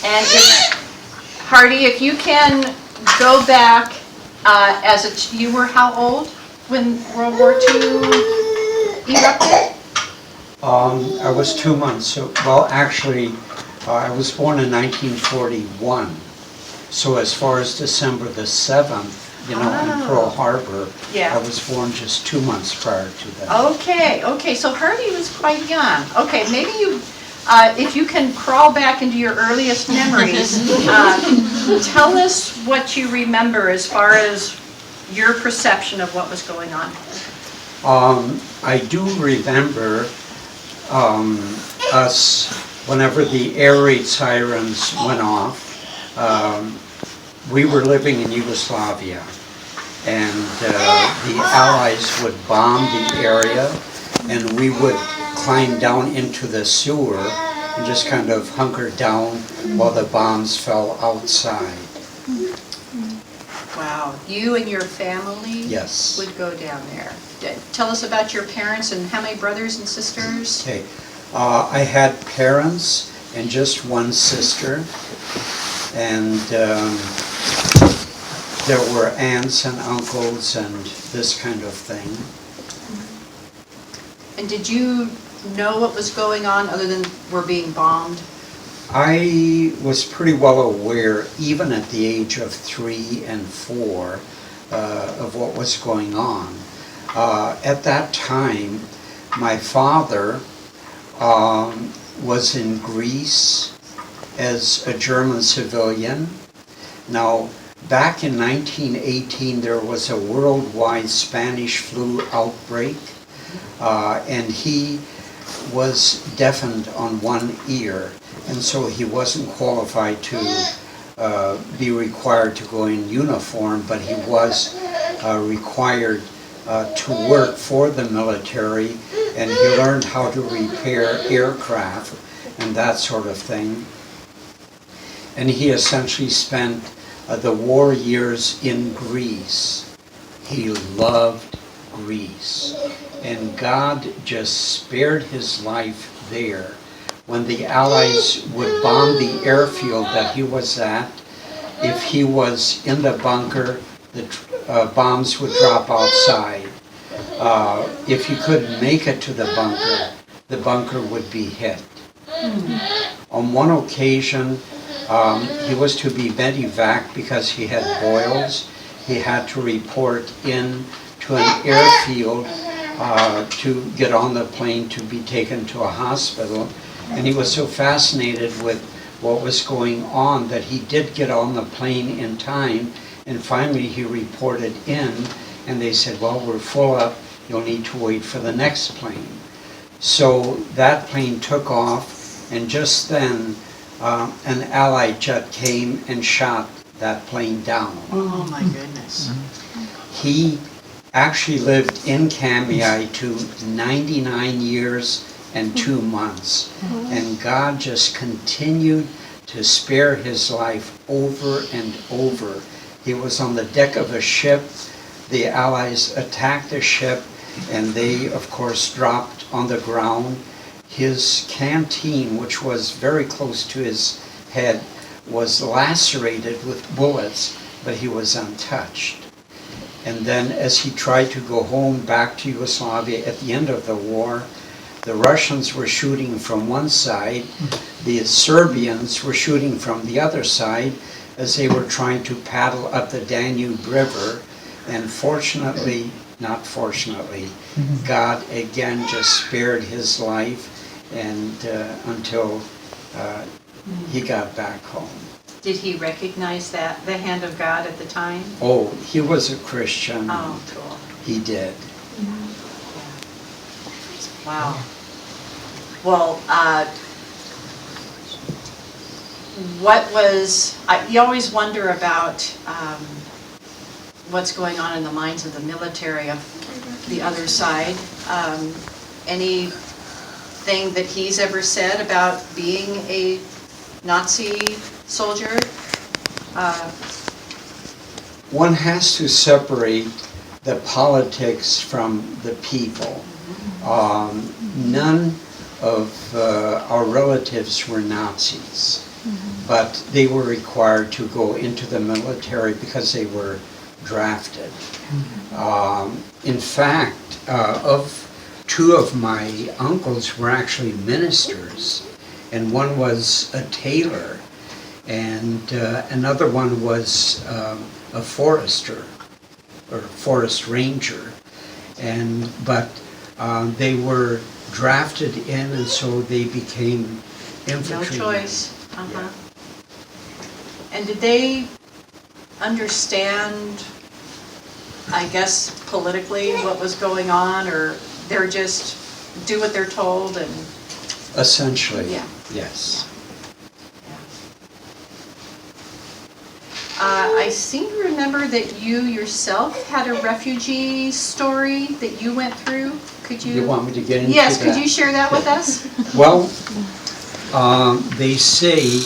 And Hardy, if you can go back, you were how old when World War II erupted? I was 2 months. Well, actually, I was born in 1941. So as far as December the 7th, in Pearl Harbor, Yeah. I was born just 2 months prior to that. Okay, so Hardy was quite young. Okay, maybe you, if you can crawl back into your earliest memories, tell us what you remember as far as your perception of what was going on. I do remember us, whenever the air raid sirens went off, we were living in Yugoslavia, and the Allies would bomb the area, and we would climb down into the sewer and just kind of hunker down while the bombs fell outside. Wow, you and your family Yes. would go down there. Tell us about your parents and how many brothers and sisters? Okay, I had parents and just one sister, and there were aunts and uncles and this kind of thing. And did you know what was going on other than we're being bombed? I was pretty well aware, even at the age of 3 and 4, of what was going on. At that time, my father was in Greece as a German civilian. Now, back in 1918, there was a worldwide Spanish flu outbreak, and he was deafened on one ear, and so he wasn't qualified to be required to go in uniform, but he was required to work for the military, and he learned how to repair aircraft and that sort of thing. And he essentially spent the war years in Greece. He loved Greece, and God just spared his life there. When the Allies would bomb the airfield that he was at, if he was in the bunker, the bombs would drop outside. If he couldn't make it to the bunker would be hit. On one occasion, he was to be medevac because he had boils. He had to report in to an airfield to get on the plane to be taken to a hospital. And he was so fascinated with what was going on that he did get on the plane in time, and finally he reported in, and they said, well, we're full up, you'll need to wait for the next plane. So that plane took off, and just then an Allied jet came and shot that plane down. Oh my goodness. He actually lived in Camiai to 99 years and 2 months. And God just continued to spare his life over and over. He was on the deck of a ship. The Allies attacked the ship, and they, of course, dropped on the ground. His canteen, which was very close to his head, was lacerated with bullets, but he was untouched. And then as he tried to go home back to Yugoslavia at the end of the war, the Russians were shooting from one side, the Serbians were shooting from the other side as they were trying to paddle up the Danube River. And fortunately, not fortunately, God again just spared his life and until he got back home. Did he recognize that, the hand of God at the time? Oh, he was a Christian. Oh, cool. He did. Wow. Well, what was, you always wonder about what's going on in the minds of the military of the other side. Anything that he's ever said about being a Nazi soldier? One has to separate the politics from the people. None of our relatives were Nazis. but they were required to go into the military because they were drafted. In fact, of two of my uncles were actually ministers, and one was a tailor, and another one was a forester, or forest ranger, but they were drafted in, and so they became infantry. No choice. Uh-huh. And did they understand, I guess, politically what was going on, or they're just do what they're told and... Essentially, Yeah. yes. I seem to remember that you yourself had a refugee story that you went through. Could you? You want me to get into Yes, that? could you share that with us? Well, they say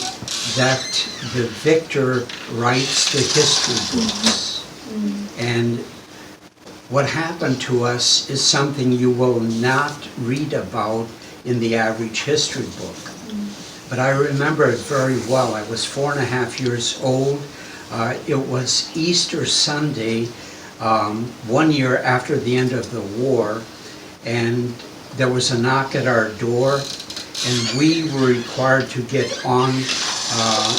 that the victor writes the history books. And what happened to us is something you will not read about in the average history book. But I remember it very well. I was 4.5 years old. It was Easter Sunday, 1 year after the end of the war, and there was a knock at our door, and we were required to get on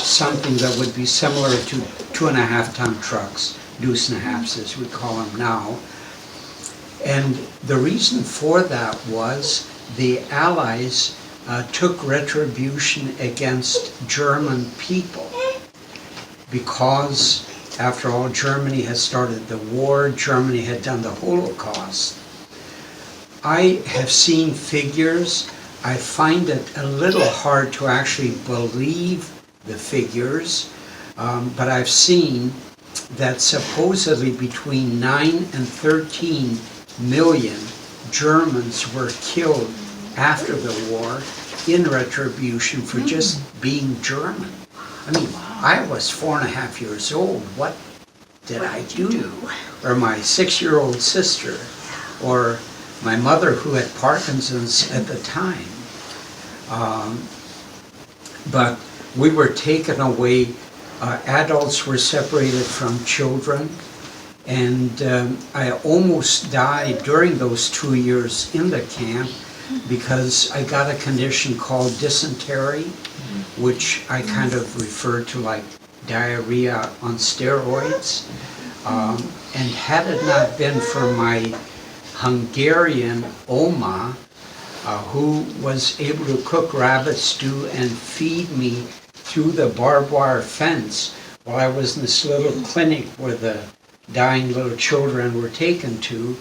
something that would be similar to 2.5-ton trucks, deuce and a halfs as we call them now. And the reason for that was the Allies took retribution against German people, because after all, Germany had started the war, Germany had done the Holocaust. I have seen figures. I find it a little hard to actually believe the figures, but I've seen that supposedly between 9 and 13 million Germans were killed after the war in retribution for just being German. I mean, I was 4.5 years old. What did I do? Or my 6-year-old sister, or my mother who had Parkinson's at the time. But we were taken away. Adults were separated from children. And I almost died during those 2 years in the camp because I got a condition called dysentery, which I kind of refer to like diarrhea on steroids. And had it not been for my Hungarian Oma, who was able to cook rabbit stew and feed me through the barbed wire fence while I was in this little clinic where the dying little children were taken to,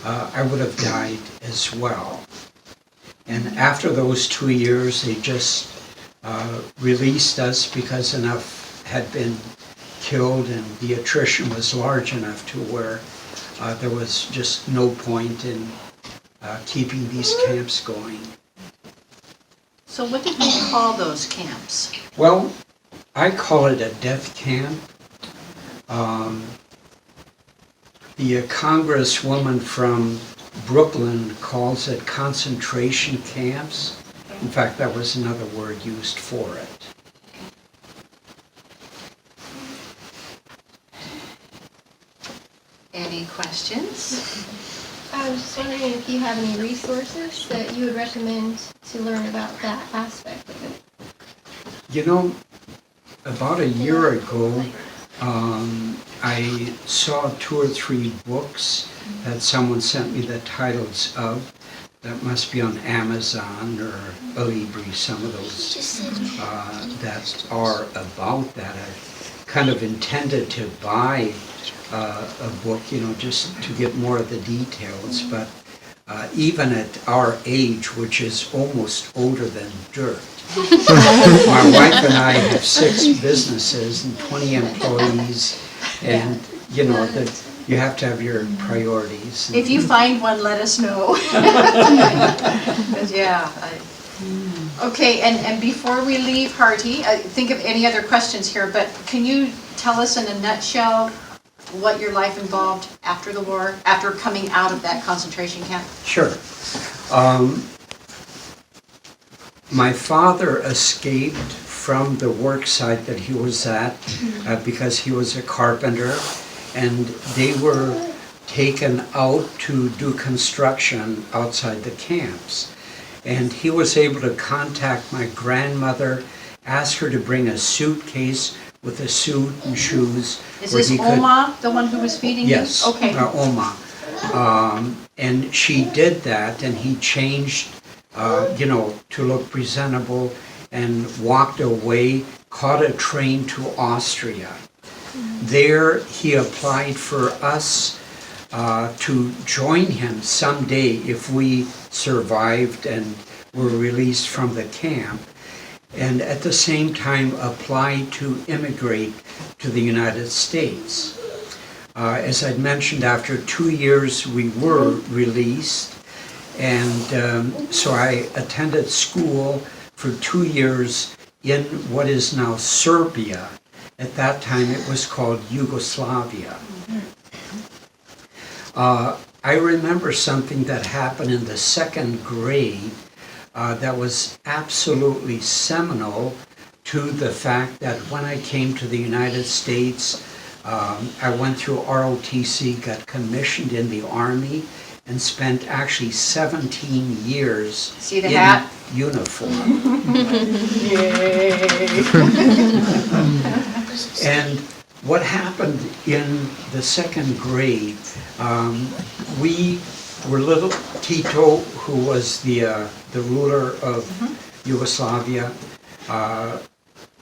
I would have died as well. And after those 2 years, they just released us because enough had been killed and the attrition was large enough to where there was just no point in keeping these camps going. So what did they call those camps? Well, I call it a death camp. The congresswoman from Brooklyn calls it concentration camps. In fact, that was another word used for it. Any questions? I was just wondering if you have any resources that you would recommend to learn about that aspect of it. You know, about a year ago, I saw 2 or 3 books that someone sent me the titles of. That must be on Amazon or Alibri, some of those that are about that. I kind of intended to buy a book, you know, just to get more of the details, but even at our age, which is almost older than dirt, my wife and I have 6 businesses and 20 employees, and you know that you have to have your priorities. If you find one, let us know. Yeah. Okay, and before we leave, Harty, I think of any other questions here, but can you tell us in a nutshell what your life involved after the war, after coming out of that concentration camp? Sure. My father escaped from the work site that he was at because he was a carpenter, and they were taken out to do construction outside the camps. And he was able to contact my grandmother, ask her to bring a suitcase with a suit and shoes. Is this Oma, the one who was feeding you? Yes, Okay. Oma. And she did that, and he changed, to look presentable, and walked away, caught a train to Austria. There he applied for us to join him someday if we survived and were released from the camp, and at the same time applied to immigrate to the United States. As I'd mentioned, after 2 years we were released, and so I attended school for 2 years in what is now Serbia. At that time it was called Yugoslavia. I remember something that happened in the 2nd grade that was absolutely seminal to the fact that when I came to the United States, I went through ROTC, got commissioned in the Army, and spent actually 17 years See the in hat? uniform. Yay! And what happened in the 2nd grade, we were little Tito, who was the ruler of Yugoslavia.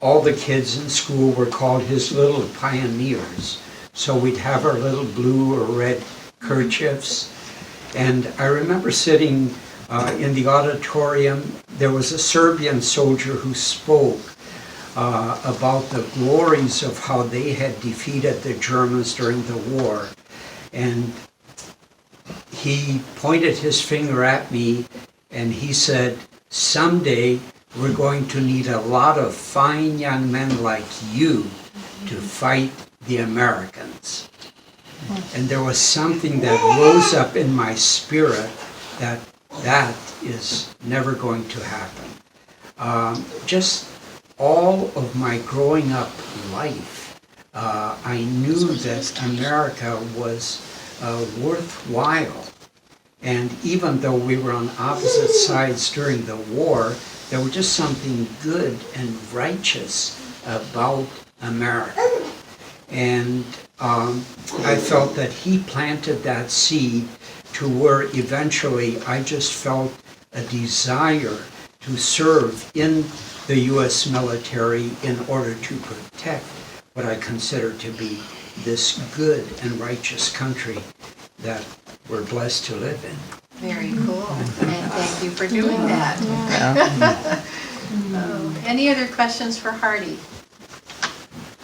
All the kids in school were called his little pioneers. So we'd have our little blue or red kerchiefs. And I remember sitting in the auditorium. There was a Serbian soldier who spoke about the glories of how they had defeated the Germans during the war. And he pointed his finger at me and he said, "Someday we're going to need a lot of fine young men like you to fight the Americans." And there was something that rose up in my spirit that is never going to happen. Just all of my growing up life, I knew that America was worthwhile. And even though we were on opposite sides during the war, there was just something good and righteous about America. And I felt that he planted that seed to where eventually I just felt a desire to serve in the U.S. military in order to protect what I consider to be this good and righteous country that we're blessed to live in. Very cool, and thank you for doing that. Any other questions for Hardy?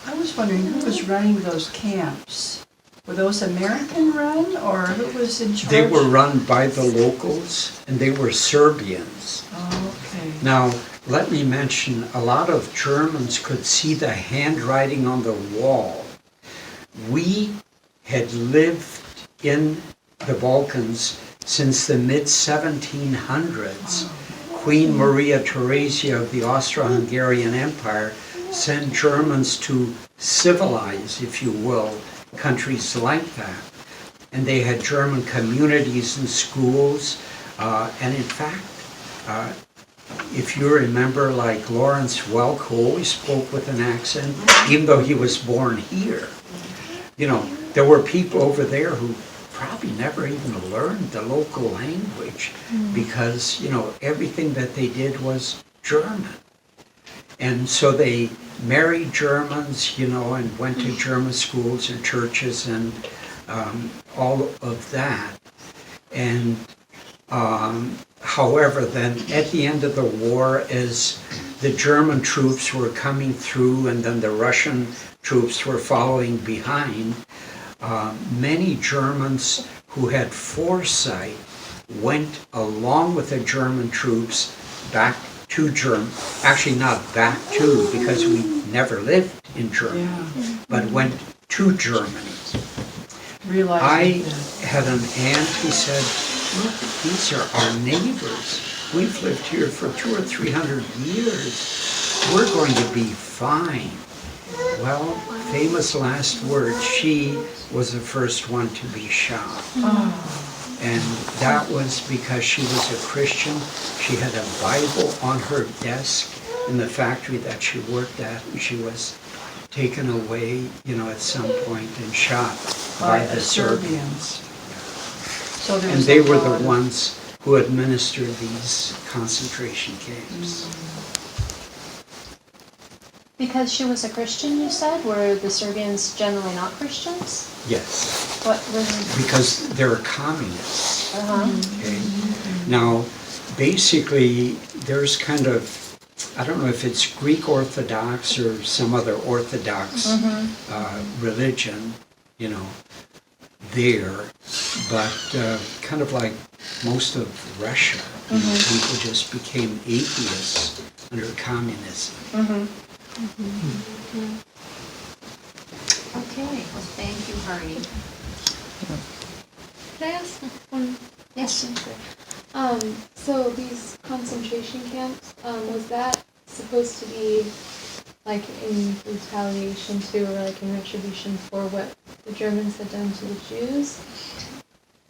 I was wondering who was running those camps? Were those American run, or who was in charge? They were run by the locals, and they were Serbians. Oh, okay. Now, let me mention, a lot of Germans could see the handwriting on the wall. We had lived in the Balkans since the mid-1700s. Queen Maria Theresia of the Austro-Hungarian Empire sent Germans to civilize, if you will, countries like that. And they had German communities and schools. And in fact, if you remember, like Lawrence Welk, who always spoke with an accent, even though he was born here. There were people over there who probably never even learned the local language because, everything that they did was German. And so they married Germans, and went to German schools and churches and all of that. And however, then at the end of the war, as the German troops were coming through and then the Russian troops were following behind, many Germans who had foresight went along with the German troops back to Germany. Actually not back to, because we never lived in Germany, but went to Germany. I had an aunt who said, "Look, these are our neighbors. We've lived here for 200 or 300 years. we're going to be fine. Well, famous last words, she was the first one to be shot. And that was because she was a Christian. She had a Bible on her desk in the factory that she worked at, and she was taken away, at some point and shot by the Serbians. So there And was they a were lot the of- ones who administered these concentration camps. Because she was a Christian, you said? Were the Serbians generally not Christians? Yes, What was... because they were communists. Uh-huh. Okay. Now, basically, there's kind of, I don't know if it's Greek Orthodox or some other Orthodox religion, there, but kind of like most of Russia, people just became atheists under communism. Okay, thank you, Hardy. Can I ask one? Yes. So these concentration camps, was that supposed to be like in retaliation to or like in retribution for what the Germans had done to the Jews?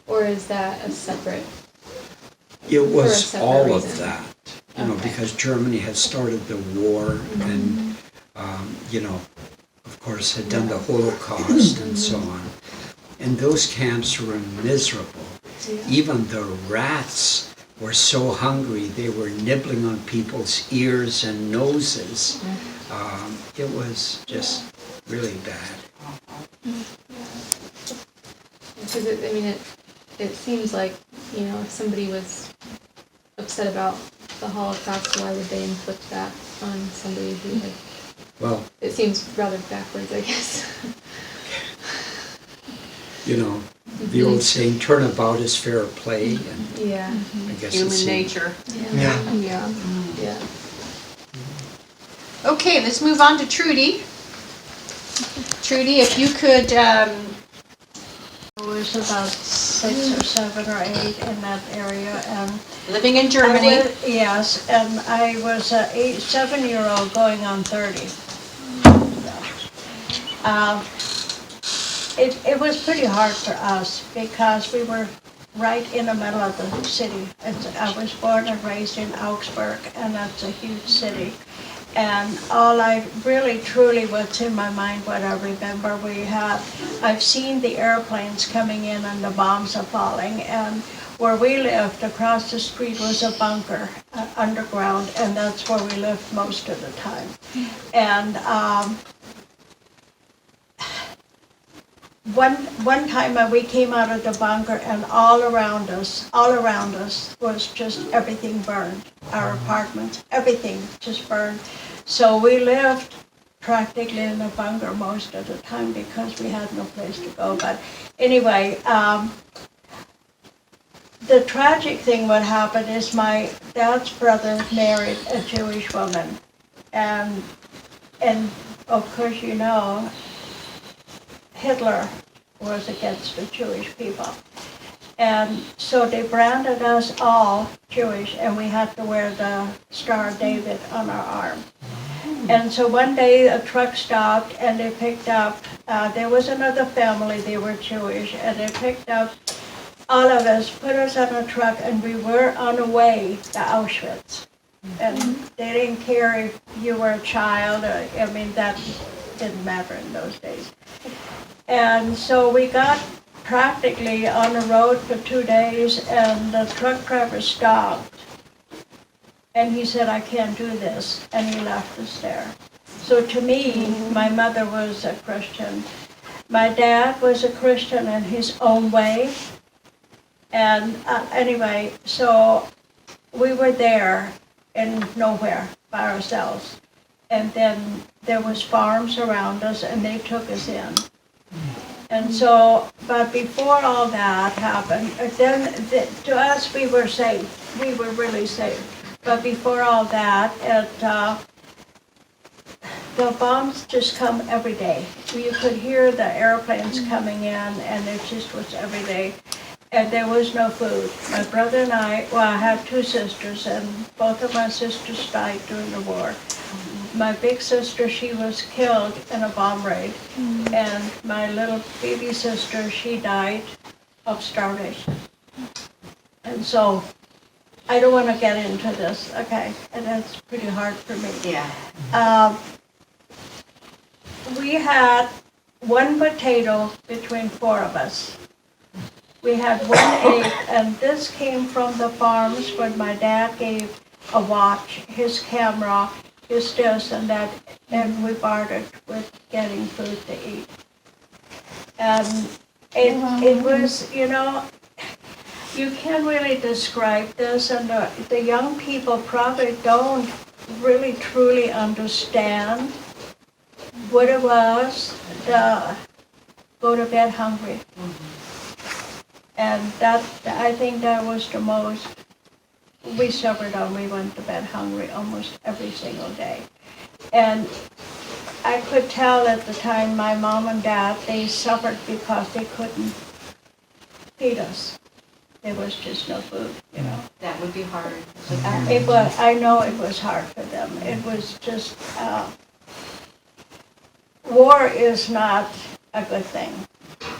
Or is that a separate? It was separate all of reason. that, Okay. because Germany had started the war and, of course, had done the Holocaust and so on. And those camps were miserable. Yeah. Even the rats were so hungry, they were nibbling on people's ears and noses. It was just really bad. Because it seems like, if somebody was upset about the Holocaust, why would they inflict that on somebody who had, Well, it seems rather backwards, I guess. the old saying, turnabout is fair play, and Yeah, I guess Human it's nature. Yeah. yeah. Okay, let's move on to Trudy. Trudy, if you could, I was about 6 or 7 or 8 in that area, and living in Germany. yes, and I was a 7-year-old going on 30. It was pretty hard for us because we were right in the middle of the city. I was born and raised in Augsburg, and that's a huge city. And all I really, truly, what's in my mind, what I remember, I've seen the airplanes coming in and the bombs are falling. And where we lived, across the street was a bunker, underground, and that's where we lived most of the time. And one time we came out of the bunker, and all around us was just everything burned. Our apartments, everything just burned. So we lived practically in a bunker most of the time because we had no place to go. But anyway, the tragic thing what happened is my dad's brother married a Jewish woman, and of course Hitler was against the Jewish people. And so they branded us all Jewish, and we had to wear the Star of David on our arm. And so one day a truck stopped, and they picked up, there was another family, they were Jewish, and they picked up all of us, put us on a truck, and we were on the way to Auschwitz. And they didn't care if you were a child, that didn't matter in those days. And so we got practically on the road for 2 days, and the truck driver stopped. And he said, I can't do this, and he left us there. So to me, my mother was a Christian. My dad was a Christian in his own way. And anyway, so we were there in nowhere by ourselves. And then there was farms around us, and they took us in. And so, but before all that happened, then to us we were safe. We were really safe. But before all that, the bombs just come every day. You could hear the airplanes coming in, and it just was every day. And there was no food. My brother and I had 2 sisters, and both of my sisters died during the war. my big sister, she was killed in a bomb raid. And my little baby sister, she died of starvation. And so, I don't want to get into this, okay? And that's pretty hard for me. Yeah. We had one potato between four of us. We had 1 egg, and this came from the farms when my dad gave a watch, his camera, his this and that, and we bartered with getting food to eat. And it was, you know, you can't really describe this, and the young people probably don't really truly understand what it was to go to bed hungry. And that, I think that was the most we suffered on. We went to bed hungry almost every single day. And I could tell at the time my mom and dad, they suffered because they couldn't feed us. There was just no food, you know. That would be hard. It was, I know it was hard for them. It was just, war is not a good thing.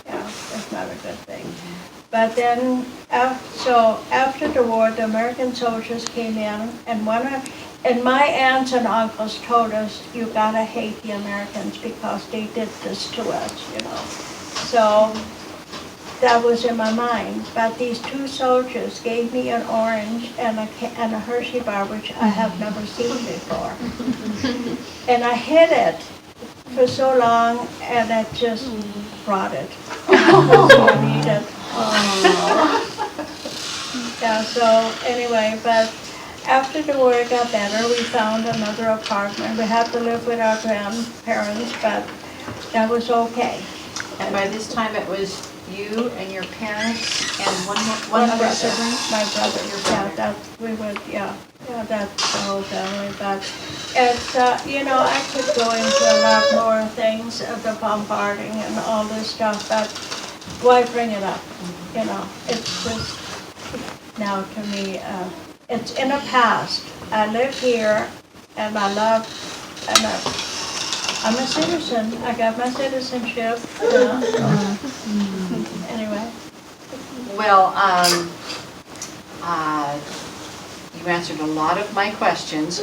Yeah, it's not a good thing. But then, so after the war, the American soldiers came in, and my aunts and uncles told us, you gotta hate the Americans because they did this to us, you know. So that was in my mind. But these two soldiers gave me an orange and a Hershey bar, which I have never seen before. And I hid it for so long, and it just rotted. I need it. Yeah, so anyway, but after the war it got better, we found another apartment. We had to live with our grandparents, but that was okay. And by this time it was you and your parents and one other brother, sibling? my brother. Your brother. Yeah, that's the whole family. But it's you know, I could go into a lot more things of the bombarding and all this stuff, but why bring it up? You know, it's just now to me, it's in the past. I live here, and I love, and I'm a citizen. I got my citizenship. Anyway. Well, you answered a lot of my questions.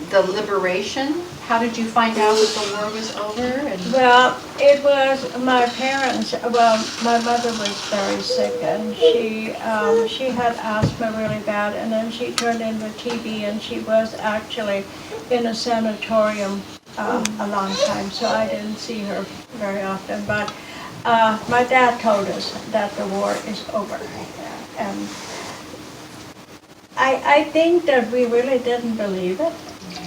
The liberation, how did you find out that the war was over? And Well, it was my parents. Well, my mother was very sick, and she had asthma really bad, and then she turned into TB, and she was actually in a sanatorium a long time, so I didn't see her very often. But my dad told us that the war is over, and I think that we really didn't believe it,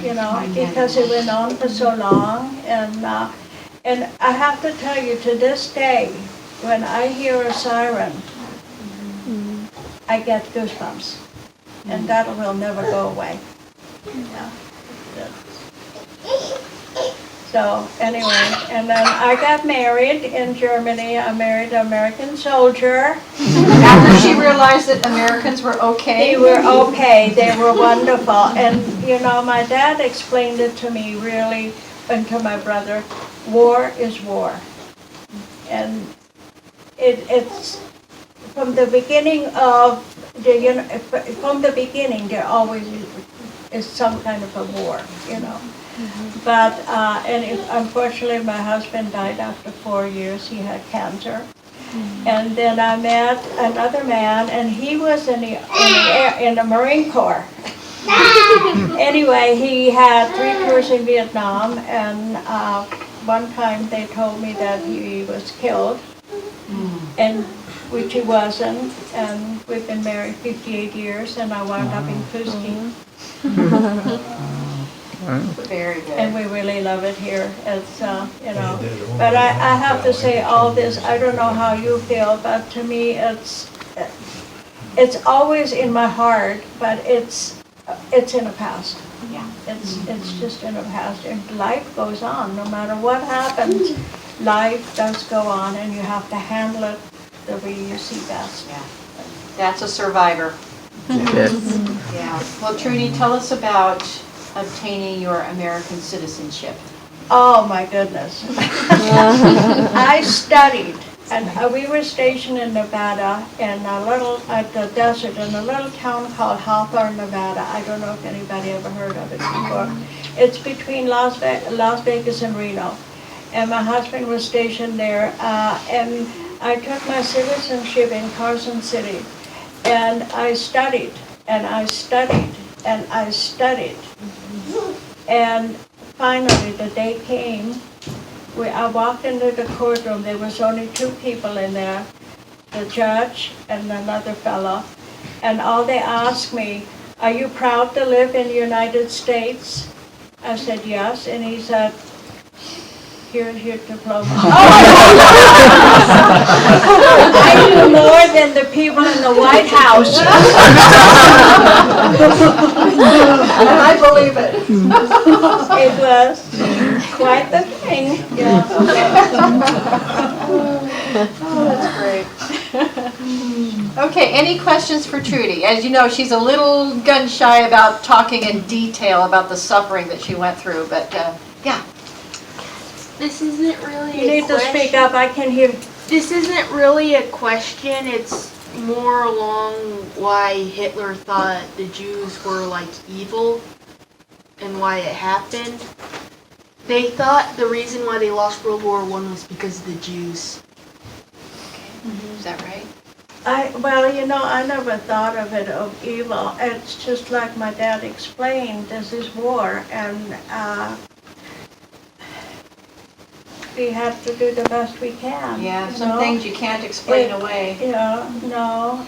you know, because it went on for so long. And I have to tell you, to this day, when I hear a siren, I get goosebumps, and that will never go away. Yeah. So anyway, and then I got married in Germany. I married an American soldier. after she realized that Americans were okay? They were okay, they were wonderful. And, you know, my dad explained it to me really, and to my brother, war is war. And it's, from the beginning of, from the beginning, there always is some kind of a war, you know. But, unfortunately, my husband died after 4 years. He had cancer. And then I met another man, and he was in the Marine Corps. Anyway, he had 3 tours in Vietnam, and one time they told me that he was killed, and which he wasn't. And we've been married 58 years, and I wound up in Kuski. Very good. And we really love it here. It's, you know, but I have to say all this, I don't know how you feel, but to me it's always in my heart, but it's in the past. Yeah. It's just in the past, and life goes on. No matter what happens, life does go on, and you have to handle it the way you see best. Yeah. That's a survivor. Yes. Yeah. Well, Trudy, tell us about obtaining your American citizenship? Oh, my goodness. I studied, and we were stationed in Nevada, at the desert, in a little town called Hawthorne, Nevada. I don't know if anybody ever heard of it before. It's between Las Vegas and Reno. And my husband was stationed there, and I took my citizenship in Carson City. And I studied, and I studied, and I studied. And finally, the day came, I walked into the courtroom. There was only 2 people in there, the judge and another fellow. And all they asked me, "Are you proud to live in the United States?" I said, "Yes." And he said, "Here's your diploma." I knew more than the people in the White House. And I believe it. It was quite the thing. Yeah. Oh, that's great. Okay, any questions for Trudy? As you know, she's a little gun shy about talking in detail about the suffering that she went through, but yeah. This isn't really You need to speak up, I can hear. This isn't really a question, it's more along why Hitler thought the Jews were like evil and why it happened. They thought the reason why they lost World War I was because of the Jews. Is that right? I never thought of it of evil. It's just like my dad explained, this is war, and we have to do the best we can. Yeah, you some know? things you can't explain away. Yeah, no,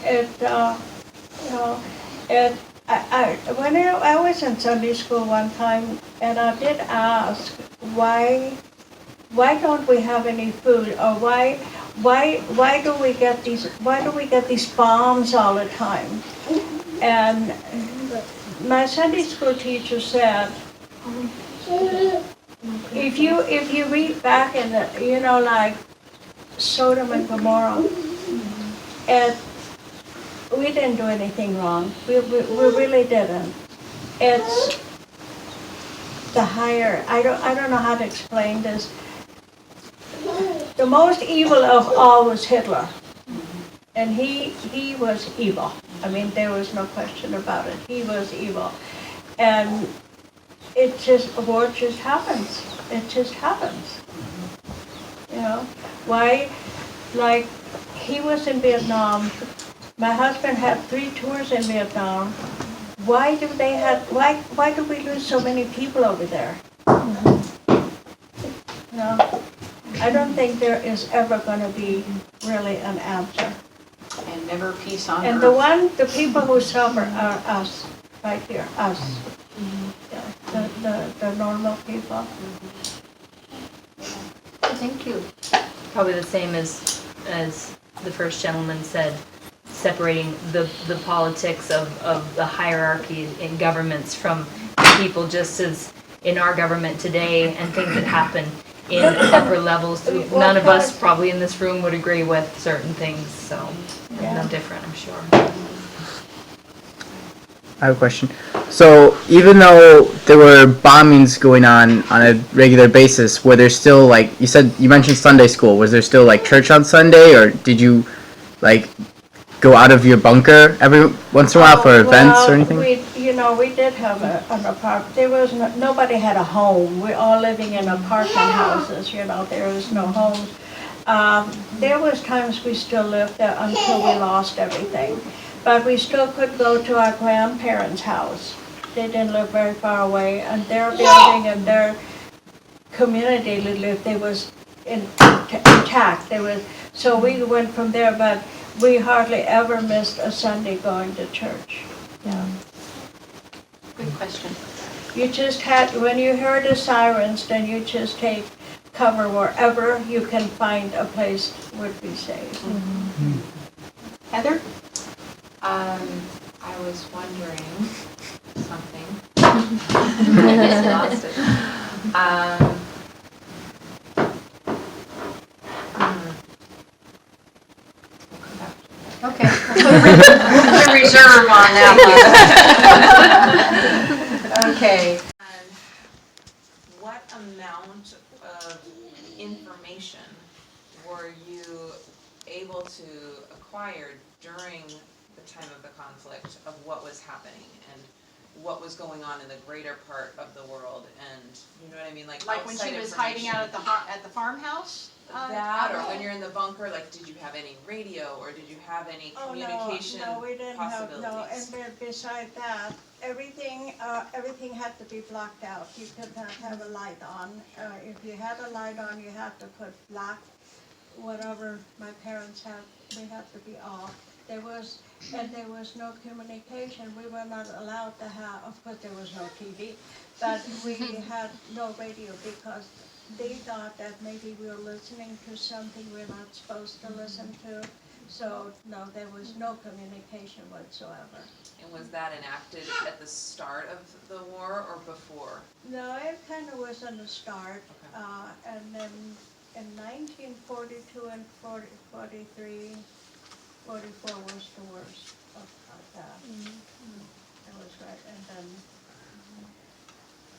when I was in Sunday school one time, and I did ask, why don't we have any food, or why do we get these bombs all the time? And my Sunday school teacher said, if you read back in the, like Sodom and Gomorrah, and we didn't do anything wrong. We really didn't. It's the higher. I don't know how to explain this. The most evil of all was Hitler, and he was evil. I mean, there was no question about it. He was evil, and war just happens. It just happens. Why? Like, he was in Vietnam. My husband had 3 tours in Vietnam. Why do we lose so many people over there? I don't think there is ever going to be really an answer. And never peace on And earth. the people who suffer are us, right here, us. The normal people. Thank you. Probably the same as the first gentleman said, separating the politics of the hierarchy in governments from people, just as in our government today and things that happen in upper levels. None of us probably in this room would agree with certain things, so no different, I'm sure. I have a question. So even though there were bombings going on a regular basis, were there still, like, you mentioned Sunday school, was there still like church on Sunday, or did you like go out of your bunker every once in a while for events or anything? We did have an apartment. There was nobody had a home. We're all living in apartment houses. There was no homes. There was times we still lived there until we lost everything. But we still could go to our grandparents' house. They didn't live very far away, and their building and their community they was intact. So we went from there, but we hardly ever missed a Sunday going to church. Yeah. Good question. You just when you heard the sirens, then you just take cover wherever you can find a place would be safe. Mm-hmm. Heather? I was wondering something. I just lost it. Okay. We'll put a reserve on that one. Okay. of information were you able to acquire during the time of the conflict of what was happening and what was going on in the greater part of the world, and you know what I mean, like Like when she outside was hiding out information. at the farmhouse? That, or when you're in the bunker, like, did you have any radio, or did you have any communication No, we didn't have, no, and possibilities? then beside that, everything had to be blocked out. You could not have a light on. If you had a light on, you had to put black, whatever my parents had, we had to be off. There was no communication. We were not allowed to have, of course there was no TV, but we had no radio because they thought that maybe we were listening to something we're not supposed to listen to. So no, there was no communication whatsoever. And was that enacted at the start of the war or before? No, it kind of was on the start, Okay. and then in 1942 and 43, 44 was the worst of that. It was right, and then,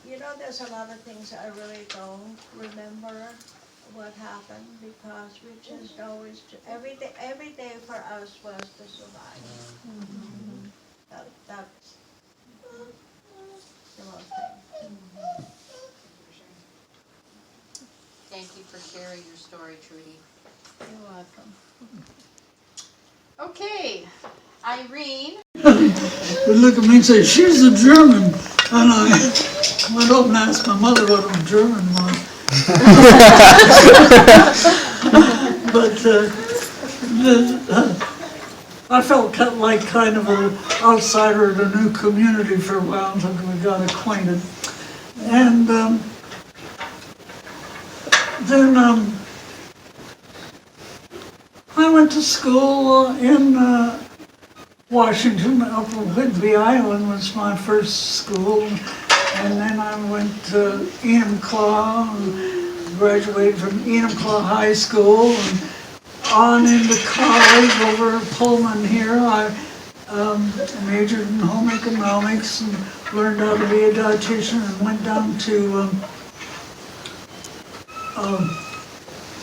you know, there's a lot of things I really don't remember what happened because we just always, every day for us was to survive. That's the most thing. Thank you for sharing your story, Trudy. You're welcome. Okay, Irene. would look at me and say, she's a German. And I went up and asked my mother what a German was. But I felt kind of an outsider in a new community for a while until we got acquainted. And then I went to school in Washington. Up on Whidbey Island was my first school. And then I went to Enumclaw and graduated from Enumclaw High School and on into college over at Pullman here. I majored in home economics and learned how to be a dietitian and went down to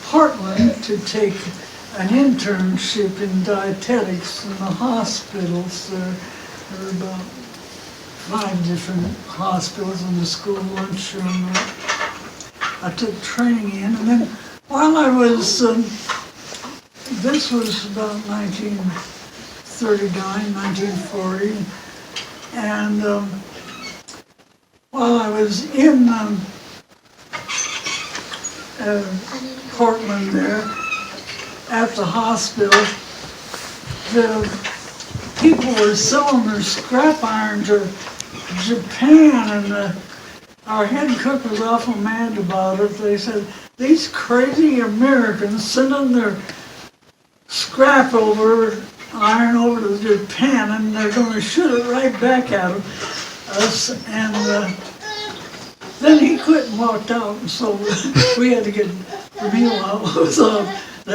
Portland to take an internship in dietetics in the hospitals. There were about 5 different hospitals in the school lunchroom. I took training in, and then while I was, this was about 1939, 1940, and while I was in Portland there, at the hospital, the people were selling their scrap iron to Japan, and our head cook was awful mad about it. They said, these crazy Americans sending their scrap iron over to Japan, and they're going to shoot it right back at us. And then he quit and walked out, and so we had to get the meal out. Was the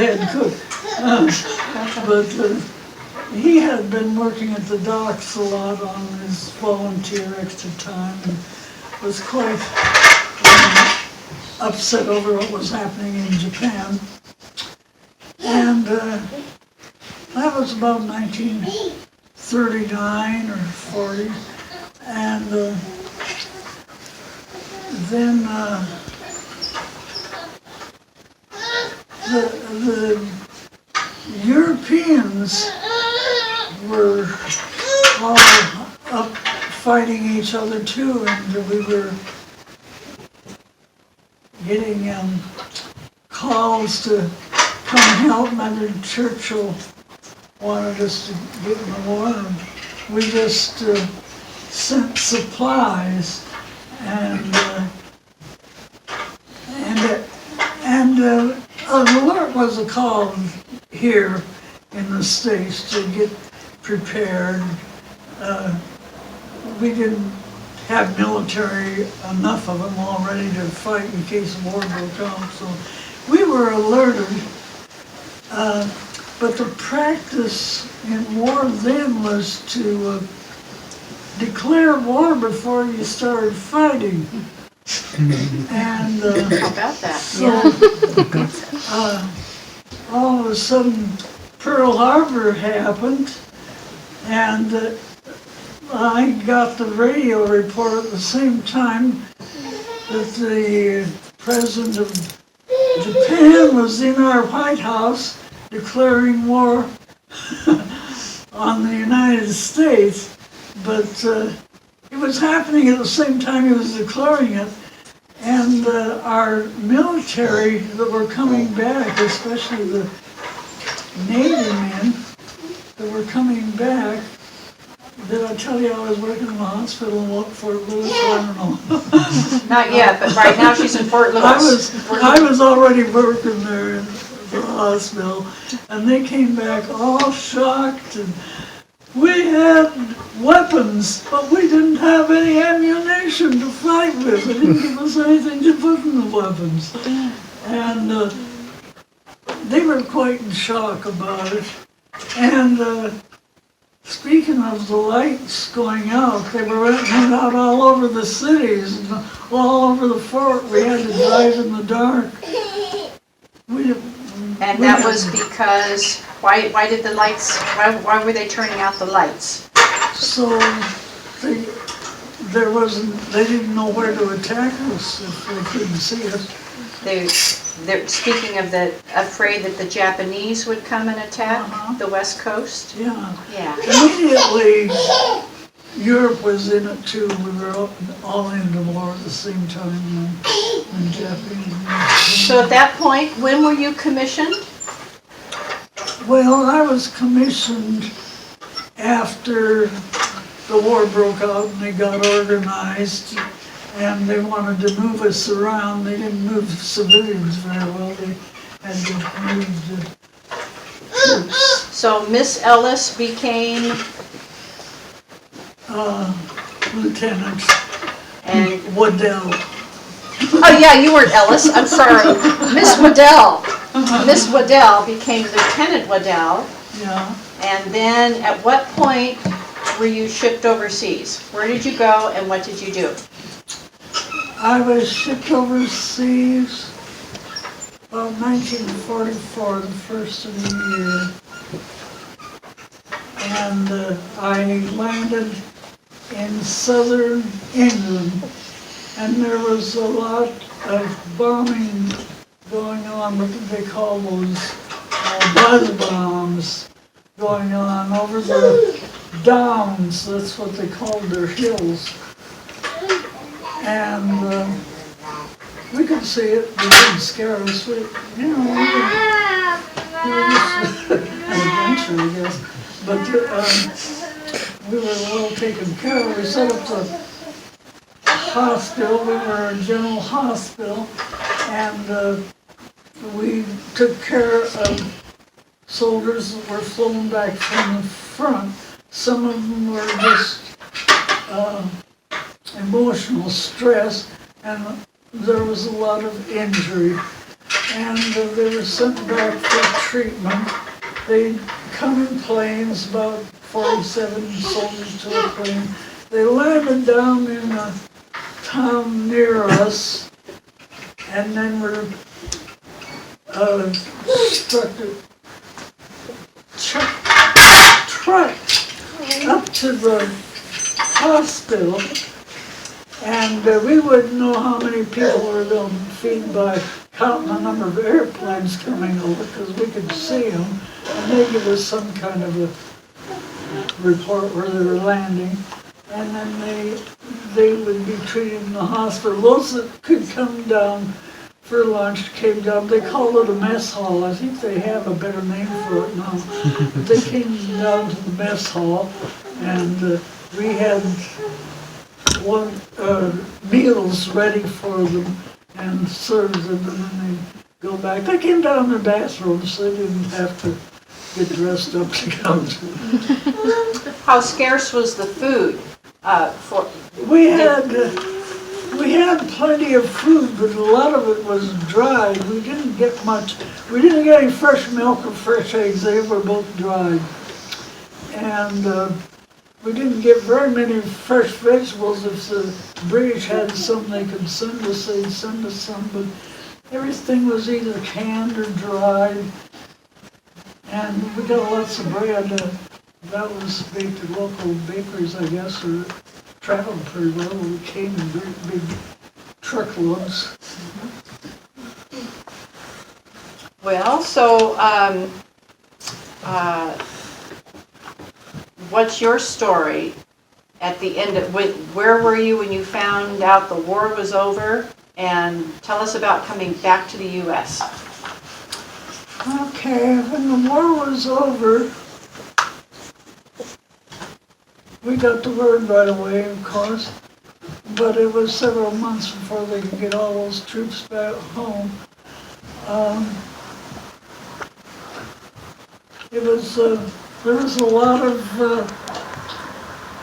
head cook. But he had been working at the docks a lot on his volunteer extra time and was quite upset over what was happening in Japan. And that was about 1939 or 40. And then the Europeans were all up fighting each other too, and we were getting calls to come help. Mother Churchill wanted us to get in the war, and we just sent supplies, and an alert was called here in the States to get prepared. We didn't have military, enough of them all ready to fight in case the war broke out, so we were alerted. But the practice in war then was to declare war before you started fighting. And How about that? so, all of a sudden, Pearl Harbor happened, and I got the radio report at the same time that the president of Japan was in our White House declaring war on the United States, but it was happening at the same time he was declaring it. And our military that were coming back, especially the Navy men that were coming back, did I tell you I was working in the hospital in Fort Lewis? I don't know. Not yet, but right now she's in Fort Lewis. I was already working there in the hospital, and they came back all shocked, and we had weapons, but we didn't have any ammunition to fight with. They didn't give us anything to put in the weapons. And they were quite in shock about it. And speaking of the lights going out, they were running out all over the cities, and all over the fort. We had to drive in the dark. And that was because, why did the lights, why were they turning out the lights? So they didn't know where to attack us if they couldn't see us. They're speaking of afraid that the Japanese would come and attack the West Coast? Yeah. Yeah. Immediately, Europe was in it too. We were all in the war at the same time when Japanese. So at that point, when were you commissioned? Well, I was commissioned after the war broke out and they got organized, and they wanted to move us around. They didn't move civilians very well. They had to move the troops. So Miss Ellis became Lieutenant and Waddell. Oh yeah, you weren't Ellis. I'm sorry, Miss Waddell. Miss Waddell became Lieutenant Waddell. Yeah. And then at what point were you shipped overseas? Where did you go and what did you do? I was shipped overseas about 1944, the first of the year. And I landed in southern England, and there was a lot of bombing going on, what they call those buzz bombs going on over the downs. That's what they called their hills. And we could see it, but it didn't scare us. We were just an adventure, I guess. But we were well taken care of. We set up the hospital. We were a general hospital, and we took care of soldiers that were flown back from the front. Some of them were just emotional stress, and there was a lot of injury. And they were sent back for treatment. They'd come in planes, about 47 soldiers to a plane. They landed down in a town near us, and then were struck a truck up to the hospital, and we wouldn't know how many people were going to feed by counting the number of airplanes coming over, because we could see them, and they give us some kind of a report where they were landing, and then they would be treated in the hospital. Those that could come down for lunch came down. They called it a mess hall. I think they have a better name for it now. But they came down to the mess hall, and we had meals ready for them and served them, and then they go back. They came down in their bathrooms, so they didn't have to get dressed up to come to it. How scarce was the food? We had plenty of food, but a lot of it was dried. We didn't get much. We didn't get any fresh milk or fresh eggs. They were both dried. And we didn't get very many fresh vegetables. If the British had some, they could send us, they'd send us some, but everything was either canned or dried. And we got lots of bread. That was baked at local bakeries, I guess, or traveled pretty well. We came in great big truckloads. Well, so, what's your story at the end of, where were you when you found out the war was over? And tell us about coming back to the U.S. Okay, when the war was over, we got the word right away, of course, but it was several months before they could get all those troops back home. There was a lot of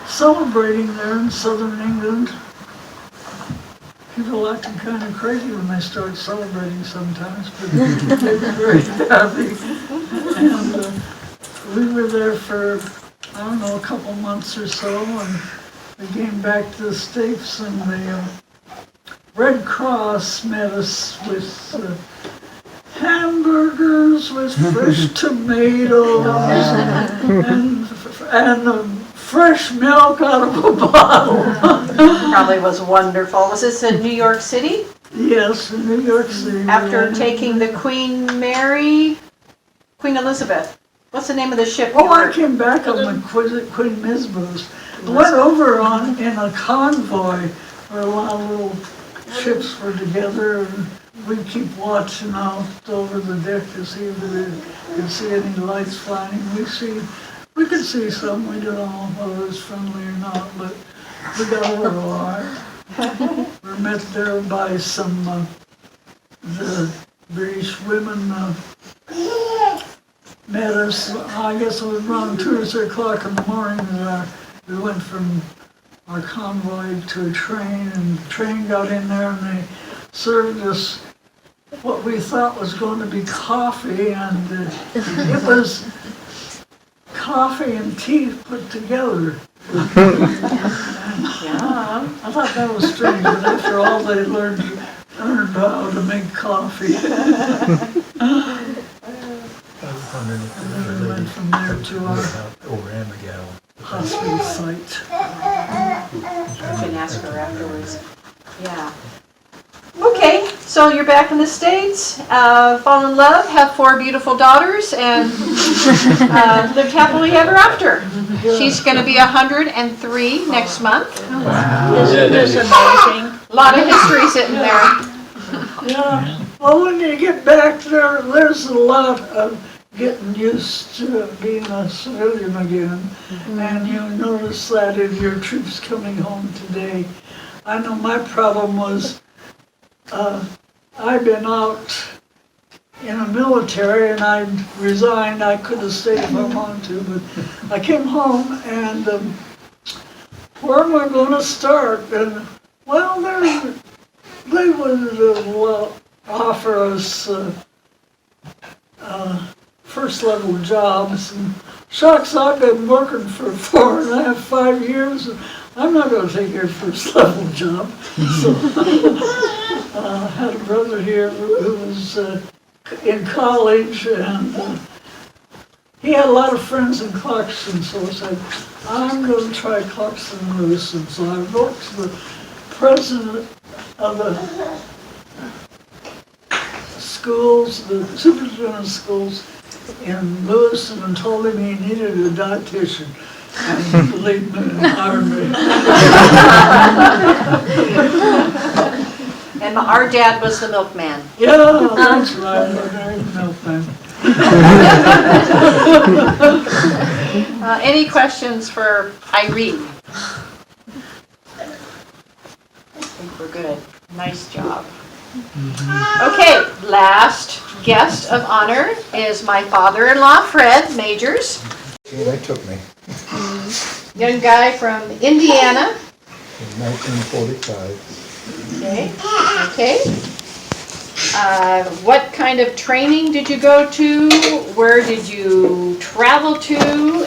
celebrating there in southern England. People acting kind of crazy when they start celebrating sometimes, but they were very happy. And we were there for, I don't know, a couple months or so, and we came back to the States, and the Red Cross met us with hamburgers with fresh tomatoes and fresh milk out of a bottle. Probably was wonderful. Was this in New York City? Yes, in New York City. After taking the Queen Elizabeth. What's the name of the ship? Oh, I came back on the Queen Elizabeth. I went over in a convoy where a lot of little ships were together, and we'd keep watching out over the deck to see if we could see any lights flying. We could see some. We don't know whether it was friendly or not, but we got over all right. We were met there by some the British women met us. I guess it was around 2 or 3 o'clock in the morning. We went from our convoy to a train, and the train got in there, and they served us what we thought was going to be coffee, and it was coffee and tea put together. Yeah, I thought that was strange, but after all they learned how to make coffee. And then we went from there to our hospital site. You can ask her afterwards. Yeah. Okay, so you're back in the States, fall in love, have 4 beautiful daughters, and lived happily ever after. She's going to be 103 next month. Wow. Isn't this amazing? A lot of history sitting there. Yeah, well, when you get back there, there's a lot of getting used to being a civilian again. And you notice that in your troops coming home today. I know my problem was, I'd been out in the military and I resigned. I could have stayed if I wanted to, but I came home and where am I going to start? And well, they would offer us first level jobs. And shucks, I've been working for 4.5, 5 years. I'm not going to take your first level job. So I had a brother here who was in college, and he had a lot of friends in Clarkston, so I said, I'm going to try Clarkston and Lewiston. So I wrote to the president of the schools, the superintendent of schools in Lewiston, and told him he needed a dietitian. And he believed me and hired me. And our dad was the milkman. Yeah, that's right, my dad's milkman. Any questions for Irene? I think we're good. Nice job. Okay, last guest of honor is my father-in-law, Fred Majors. Yeah, they took me Young guy from Indiana. in 1945. Okay. What kind of training did you go to? Where did you travel to?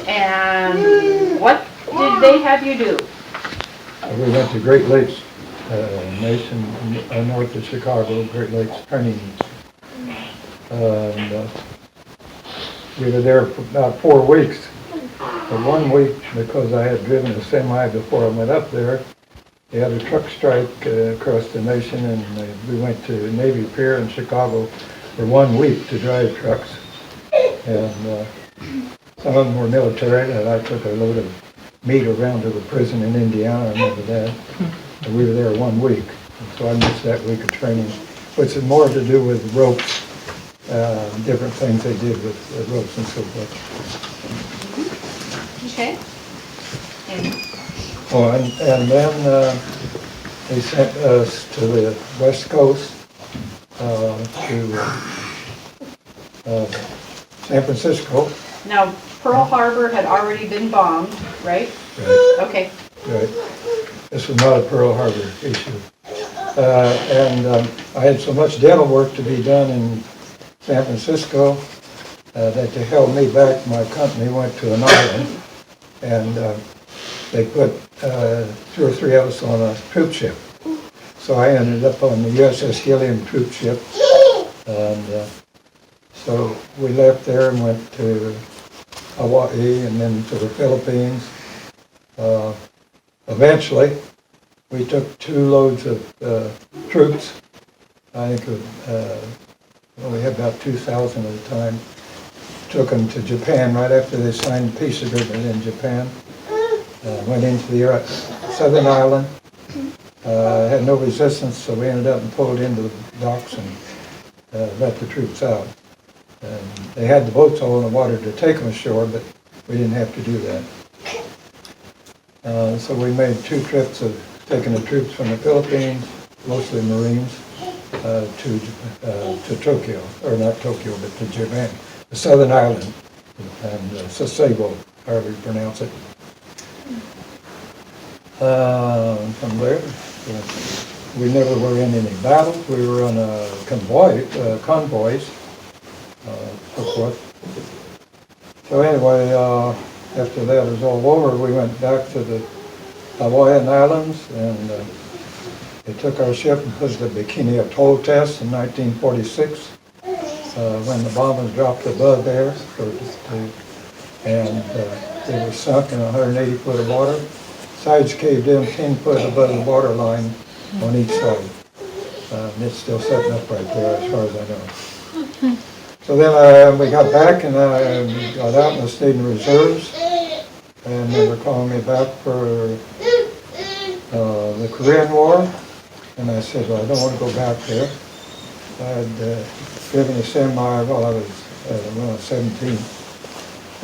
And what did they have you do? We went to Great Lakes Nation, north of Chicago, Great Lakes Training. And we were there for about 4 weeks. For 1 week, because I had driven a semi before I went up there, they had a truck strike across the nation, and we went to Navy Pier in Chicago for 1 week to drive trucks. And some of them were military, and I took a load of meat around to the prison in Indiana, I remember that. And we were there 1 week, and so I missed that week of training, which had more to do with ropes, different things they did with ropes and so forth. Okay. And Oh, and then they sent us to the West Coast, to San Francisco. now Pearl Harbor had already been bombed, right? Right. Okay. Right. This was not a Pearl Harbor issue. And I had so much dental work to be done in San Francisco that they held me back. My company went to an island, and they put 2 or 3 of us on a troop ship. So I ended up on the USS Gilliam troop ship. And so we left there and went to Hawaii and then to the Philippines. Eventually, we took 2 loads of troops. I think we had about 2,000 at a time. Took them to Japan right after they signed the peace agreement in Japan. Went into the southern island. Had no resistance, so we ended up and pulled into the docks and let the troops out. And they had the boats all in the water to take them ashore, but we didn't have to do that. So we made 2 trips of taking the troops from the Philippines, mostly Marines, to Tokyo, or not Tokyo, but to Japan, the southern island, and Sasebo, however you pronounce it. From there, we never were in any battles. We were on convoys, so forth. So anyway, after that was all over, we went back to the Hawaiian Islands, and they took our ship and put the Bikini Atoll test in 1946, when the bomb was dropped above there, and it was sunk in 180 foot of water. Sides caved in 10 foot above the water line on each side. And it's still sitting up right there as far as I know. So then we got back, and I got out and I stayed in reserves. And they were calling me back for the Korean War. And I said, well, I don't want to go back there. I had driven a semi while I was 17.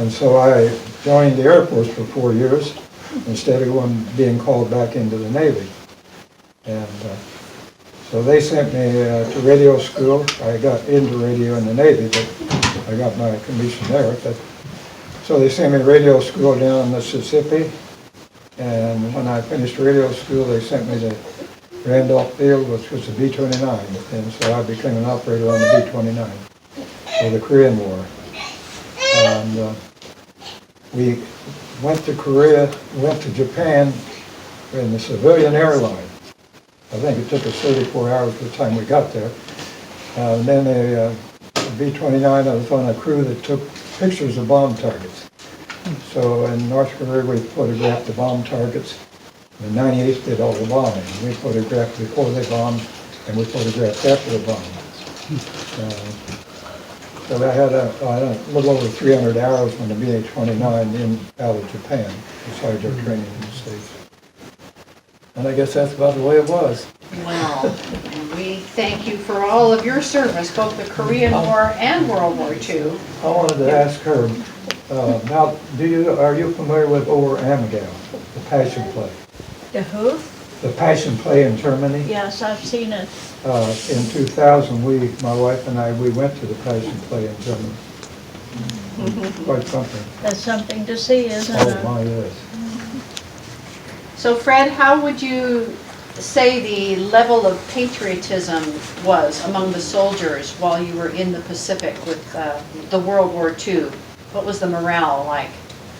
And so I joined the Air Force for 4 years instead of being called back into the Navy. And so they sent me to radio school. I got into radio in the Navy, but I got my commission there. So they sent me to radio school down in Mississippi. And when I finished radio school, they sent me to Randolph Field, which was a B-29. And so I became an operator on the B-29 for the Korean War. And we went to Korea, went to Japan in the civilian airline. I think it took us 34 hours by the time we got there. And then the B-29, I was on a crew that took pictures of bomb targets. So in North Korea, we photographed the bomb targets. The 98th did all the bombing. We photographed before they bombed, and we photographed after the bombing. So I had a little over 300 hours on the BA-29 out of Japan, besides our training in the States. And I guess that's about the way it was. Well, and we thank you for all of your service, both the Korean War and World War II. I wanted to ask her, now, are you familiar with Over Amagail, the Passion Play? The who? The Passion Play in Germany? Yes, I've seen it. In 2000, my wife and I, we went to the Passion Play in Germany. Quite something. That's something to see, isn't it? Oh, my, yes. So Fred, how would you say the level of patriotism was among the soldiers while you were in the Pacific with the World War II? What was the morale like?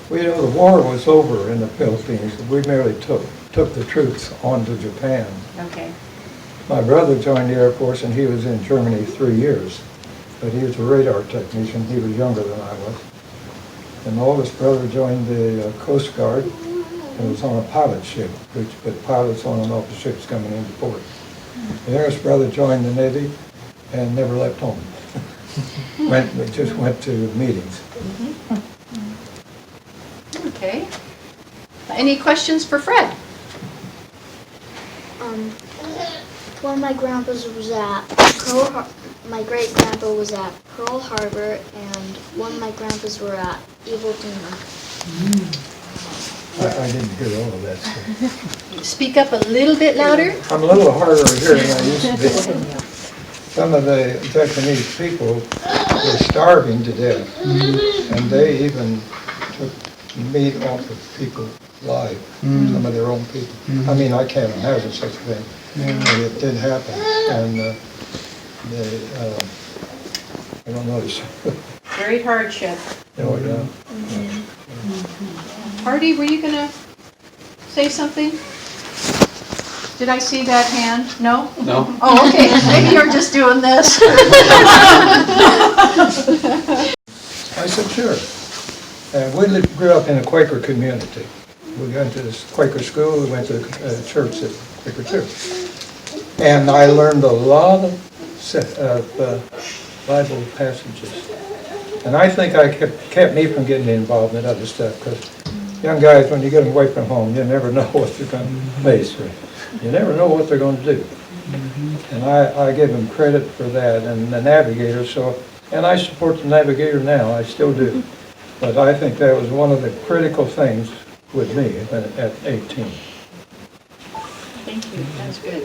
We know the war was over in the Philippines. We merely took the troops on to Japan. Okay. My brother joined the Air Force and he was in Germany 3 years. But he was a radar technician. He was younger than I was. And my oldest brother joined the Coast Guard and was on a pilot ship, which put pilots on and off the ships coming into port. The youngest brother joined the Navy and never left home. Just went to meetings. Okay. Any questions for Fred? One of my grandpas was at my great grandpa was at Pearl Harbor, and one of my grandpas were at Evil Demon. I didn't hear all of that stuff. Speak up a little bit louder. I'm a little harder of hearing than I used to be. Some of the Japanese people were starving to death, and they even took meat off of people live, some of their own people. I mean, I can't imagine such a thing, but it did happen, and I don't know. Great hardship. Oh, yeah. Hardy, were you gonna say something? Did I see that hand? No? No. Oh, okay, maybe you're just doing this. I said, sure. We grew up in a Quaker community. We went to this Quaker school, we went to church at Quaker Church. And I learned a lot of Bible passages. And I think I kept me from getting involved in other stuff, because young guys, when you get them away from home, you never know what they're going to face. You never know what they're going to do. And I give them credit for that, and the Navigator, and I support the Navigator now, I still do. But I think that was one of the critical things with me at 18. Thank you, that's good.